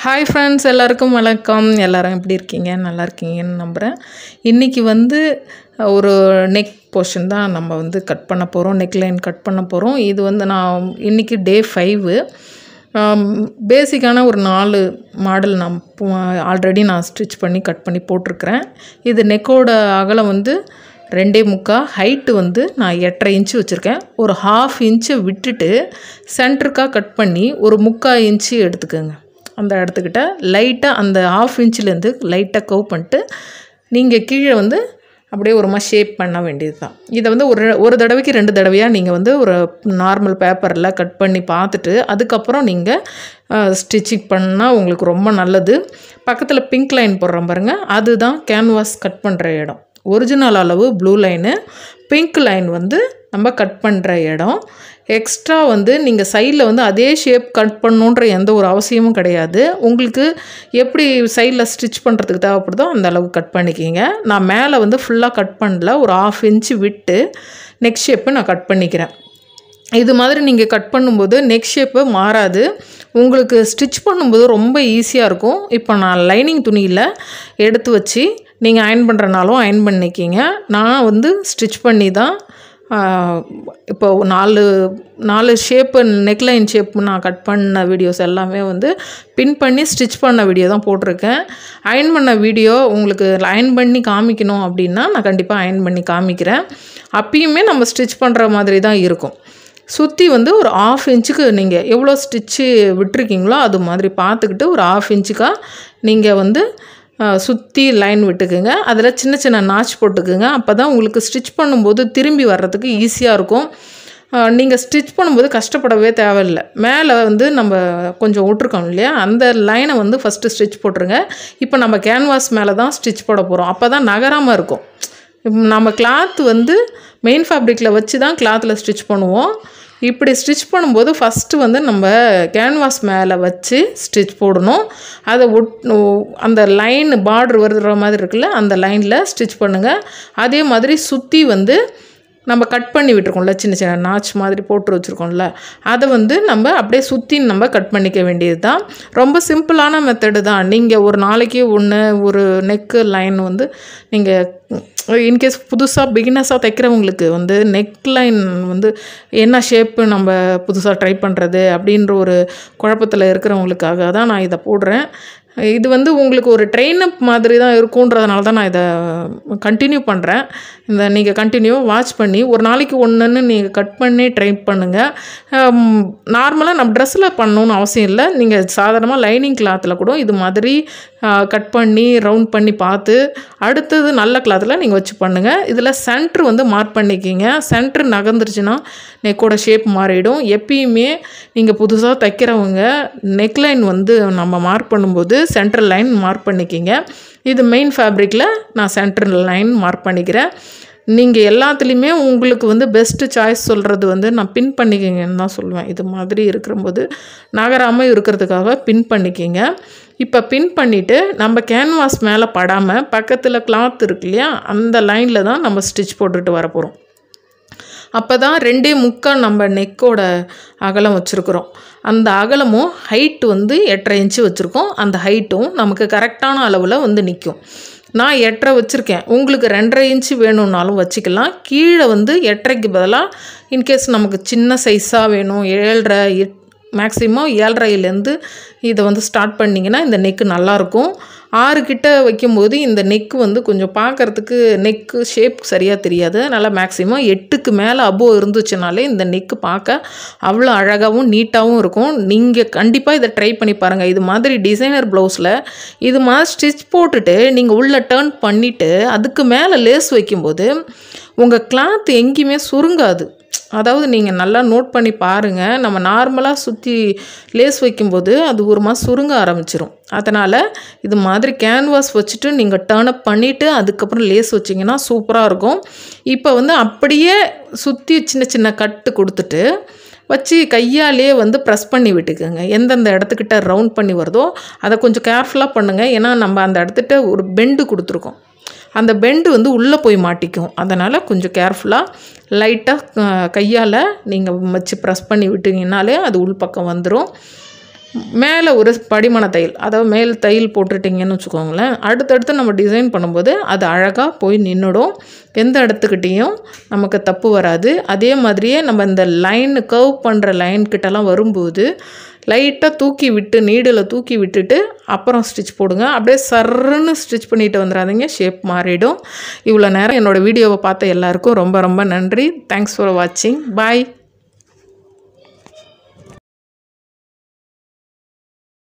Hi friends, எல்லாருக்கும் வணக்கம். எல்லோரும் எப்படி இருக்கீங்க? நல்லா இருக்கீங்கன்னு நம்புகிறேன். இன்றைக்கி ஒரு நெக் போர்ஷன் தான் நம்ம கட் பண்ண போகிறோம். நெக் லைன் கட் பண்ண போகிறோம். இது நான் இன்றைக்கி டே 5. பேசிக்கான ஒரு 4 மாடல் ஆல்ரெடி நான் ஸ்டிச் பண்ணி கட் பண்ணி போட்டிருக்கிறேன். இது நெக்கோட அகலம் 2.25, ஹைட்டு நான் 8.5 இன்ச்சு வச்சுருக்கேன். ஒரு 1/2 இன்ச்சை விட்டுட்டு சென்டருக்காக கட் பண்ணி ஒரு 3/4 இன்ச்சு எடுத்துக்கோங்க. அந்த இடத்துக்கிட்ட லைட்டாக அந்த 1/2 இன்ச்சிலேருந்து லைட்டாக கவ் பண்ணிட்டு நீங்கள் கீழே அப்படியே ஒரு மாதிரி ஷேப் பண்ண வேண்டியது தான். இதை ஒரு தடவைக்கு 2 தடவையாக நீங்கள் ஒரு நார்மல் பேப்பரில் கட் பண்ணி பார்த்துட்டு அதுக்கப்புறம் நீங்கள் ஸ்டிச்சிங் பண்ணால் உங்களுக்கு ரொம்ப நல்லது. பக்கத்தில் பிங்க் லைன் போடுறோம் பாருங்கள், அதுதான் கேன்வாஸ் கட் பண்ணுற இடம். ஒரிஜினல் அளவு ப்ளூ லைனு, பிங்க் லைன் நம்ம கட் பண்ணுற இடம். எக்ஸ்ட்ரா நீங்கள் சைடில் அதே ஷேப் கட் பண்ணணுன்ற எந்த ஒரு அவசியமும் கிடையாது. உங்களுக்கு எப்படி சைடில் ஸ்டிச் பண்ணுறதுக்கு தேவைப்படுதோ அந்த அளவுக்கு கட் பண்ணிக்கிங்க. நான் மேலே ஃபுல்லாக கட் பண்ணல, ஒரு 1/2 இன்ச்சு விட்டு நெக் ஷேப்பை நான் கட் பண்ணிக்கிறேன். இது மாதிரி நீங்கள் கட் பண்ணும்போது நெக் ஷேப்பு மாறாது. உங்களுக்கு ஸ்டிச் பண்ணும்போது ரொம்ப ஈஸியாக இருக்கும். இப்போ நான் லைனிங் துணியில் எடுத்து வச்சு நீங்கள் அயர்ன் பண்ணுறனாலும் அயர்ன் பண்ணிக்கிங்க. நான் ஸ்டிச் பண்ணி தான் இப்போ 4 ஷேப்பு நெக்லைன் ஷேப் நான் கட் பண்ண வீடியோஸ் எல்லாமே பின் பண்ணி ஸ்டிச் பண்ண வீடியோ தான் போட்டிருக்கேன். அயர்ன் பண்ண வீடியோ உங்களுக்கு அயர்ன் பண்ணி காமிக்கணும் அப்படின்னா நான் கண்டிப்பாக அயர்ன் பண்ணி காமிக்கிறேன். அப்பயுமே நம்ம ஸ்டிச் பண்ணுற மாதிரி தான் இருக்கும். சுற்றி ஒரு 1/2 இன்ச்சுக்கு நீங்கள் எவ்வளோ ஸ்டிச்சு விட்டுருக்கீங்களோ அது மாதிரி பார்த்துக்கிட்டு ஒரு 1/2 இன்ச்சுக்காக நீங்கள் சுற்றி லைன் விட்டுக்குங்க. அதில் சின்ன சின்ன நாச் போட்டுக்குங்க. அப்போ தான் உங்களுக்கு ஸ்டிச் பண்ணும்போது திரும்பி வர்றதுக்கு ஈஸியாக இருக்கும். நீங்கள் ஸ்டிச் பண்ணும்போது கஷ்டப்படவே தேவையில்லை. மேலே நம்ம கொஞ்சம் விட்டுருக்கோம் இல்லையா, அந்த லைனை ஃபஸ்ட்டு ஸ்டிச் போட்டுருங்க. இப்போ நம்ம கேன்வாஸ் மேலே தான் ஸ்டிச் போட போகிறோம். அப்போ தான் நகராமல் இருக்கும். நம்ம கிளாத் மெயின் ஃபேப்ரிக்கில் வச்சு தான் கிளாத்தில் ஸ்டிச் பண்ணுவோம். இப்படி ஸ்டிச் பண்ணும்போது ஃபஸ்ட்டு நம்ம கேன்வாஸ் மேலே வச்சு ஸ்டிச் போடணும். அதை அந்த லைன் பார்டர் வருகிற மாதிரி இருக்குல்ல, அந்த லைனில் ஸ்டிச் பண்ணுங்கள். அதே மாதிரி சுற்றி நம்ம கட் பண்ணி விட்டுருக்கோம்ல, சின்ன சின்ன நாச் மாதிரி போட்டு வச்சுருக்கோம்ல, அதை நம்ம அப்படியே சுற்றி நம்ம கட் பண்ணிக்க வேண்டியது தான். ரொம்ப சிம்பிளான மெத்தடு தான். நீங்கள் ஒரு நாளைக்கு ஒரு நெக்கு லைன் நீங்கள் இன்கேஸ் புதுசாக பிகினர்ஸாக தைக்கிறவங்களுக்கு நெக் லைன் என்ன ஷேப்பு நம்ம புதுசாக ட்ரை பண்ணுறது அப்படின்ற ஒரு குழப்பத்தில் இருக்கிறவங்களுக்காக தான் நான் இதை போடுறேன். இது உங்களுக்கு ஒரு ட்ரெயினப் மாதிரி தான் இருக்குன்றதுனால தான் நான் இதை கண்டினியூ பண்ணுறேன். நீங்கள் கண்டினியூவாக வாட்ச் பண்ணி ஒரு நாளைக்கு ஒன்றுன்னு நீங்கள் கட் பண்ணி ட்ரை பண்ணுங்கள். நார்மலாக நம்ம ட்ரெஸ்ஸில் பண்ணணுன்னு அவசியம் இல்லை. நீங்கள் சாதாரணமாக லைனிங் கிளாத்தில் கூட இது மாதிரி கட் பண்ணி ரவுண்ட் பண்ணி பார்த்து அடுத்தது நல்ல கிளாத்தில் நீங்கள் வச்சு பண்ணுங்கள். இதில் சென்ட்ரு மார்க் பண்ணிக்கிங்க. சென்ட்ரு நகர்ந்துருச்சுன்னா நெக்கோட ஷேப் மாறிடும். எப்பயுமே நீங்கள் புதுசாக தைக்கிறவங்க நெக்லைன் நம்ம மார்க் பண்ணும்போது சென்ட்ரல் லைன் மார்க் பண்ணிக்கிங்க. இது மெயின் ஃபேப்ரிக்கில் நான் சென்ட்ரல் லைன் மார்க் பண்ணிக்கிறேன். நீங்கள் எல்லாத்துலேயுமே உங்களுக்கு பெஸ்ட்டு சாய்ஸ் சொல்கிறது நான் பின் பண்ணிக்கிங்கன்னு தான் சொல்லுவேன். இது மாதிரி இருக்கிறபோது நகராமல் இருக்கிறதுக்காக பின் பண்ணிக்கிங்க. இப்போ பின் பண்ணிவிட்டு நம்ம கேன்வாஸ் மேலே படாமல் பக்கத்தில் கிளாத் இருக்கு இல்லையா, அந்த லைனில் தான் நம்ம ஸ்டிச் போட்டுட்டு வர போகிறோம். அப்போ தான் 2.25 நம்ம நெக்கோட அகலம் வச்சுருக்குறோம். அந்த அகலமும் ஹைட்டு 8.5 இன்ச்சு வச்சுருக்கோம். அந்த ஹைட்டும் நமக்கு கரெக்டான அளவில் நிற்கும். நான் 8.5 வச்சுருக்கேன். உங்களுக்கு 2.5 இன்ச்சு வேணும்னாலும் வச்சுக்கலாம். கீழே 8.5க்கு பதிலாக இன்கேஸ் நமக்கு சின்ன சைஸாக வேணும், 7.5 மேக்ஸிமம் 7.5லேருந்து இதை ஸ்டார்ட் பண்ணிங்கன்னா இந்த நெக்கு நல்லாயிருக்கும். 6 கிட்ட வைக்கும்போது இந்த நெக்கு கொஞ்சம் பார்க்குறதுக்கு நெக்கு ஷேப் சரியாக தெரியாது. அதனால் மேக்ஸிமம் 8க்கு மேலே அபோவ் இருந்துச்சுனாலே இந்த நெக்கு பார்க்க அவ்வளோ அழகாகவும் நீட்டாகவும் இருக்கும். நீங்கள் கண்டிப்பாக இதை ட்ரை பண்ணி பாருங்கள். இது மாதிரி டிசைனர் ப்ளவுஸில் இது மாதிரி ஸ்டிச் போட்டுட்டு நீங்கள் உள்ளே டர்ன் பண்ணிவிட்டு அதுக்கு மேலே லேஸ் வைக்கும்போது உங்கள் கிளாத் எங்கேயுமே சுருங்காது. அதாவது நீங்கள் நல்லா நோட் பண்ணி பாருங்கள். நம்ம நார்மலாக சுற்றி லேஸ் வைக்கும்போது அது ஒரு மாதிரி சுருங்க ஆரம்பிச்சிடும். அதனால் இது மாதிரி கேன்வாஸ் வச்சுட்டு நீங்கள் டர்ன் அப் பண்ணிவிட்டு அதுக்கப்புறம் லேஸ் வச்சிங்கன்னா சூப்பராக இருக்கும். இப்போ அப்படியே சுற்றி சின்ன சின்ன கட்டு கொடுத்துட்டு வச்சு கையாலே ப்ரெஸ் பண்ணி விட்டுக்குங்க. எந்தெந்த இடத்துக்கிட்ட ரவுண்ட் பண்ணி வருதோ அதை கொஞ்சம் கேர்ஃபுல்லாக பண்ணுங்கள். ஏன்னா நம்ம அந்த இடத்துக்கிட்ட ஒரு பெண்டு கொடுத்துருக்கோம். அந்த பெண்டு உள்ளே போய் மாட்டிக்கும். அதனால் கொஞ்சம் கேர்ஃபுல்லாக லைட்டாக கையால் நீங்கள் வச்சு ப்ரெஸ் பண்ணி விட்டிங்கனாலே அது உள் பக்கம் வந்துடும். மேலே ஒரு படிமான தையல், அதாவது மேல் தையல் போட்டுட்டிங்கன்னு வச்சுக்கோங்களேன், அடுத்தடுத்து நம்ம டிசைன் பண்ணும்போது அது அழகாக போய் நின்றுடும். எந்த இடத்துக்கிட்டேயும் நமக்கு தப்பு வராது. அதே மாதிரியே நம்ம இந்த லைன் கர்வ் பண்ணுற லைன்கிட்டலாம் வரும்போது லைட்டாக தூக்கி விட்டு, நீடில் தூக்கி விட்டுட்டு அப்புறம் ஸ்டிச் போடுங்க. அப்படியே சர்ன்னு ஸ்டிச் பண்ணிட்டு வந்துடாதீங்க, ஷேப் மாறிடும். இவ்வளோ நேரம் என்னோடய வீடியோவை பார்த்த எல்லாருக்கும் ரொம்ப ரொம்ப நன்றி. தேங்க்ஸ் ஃபார் வாட்சிங். பாய்.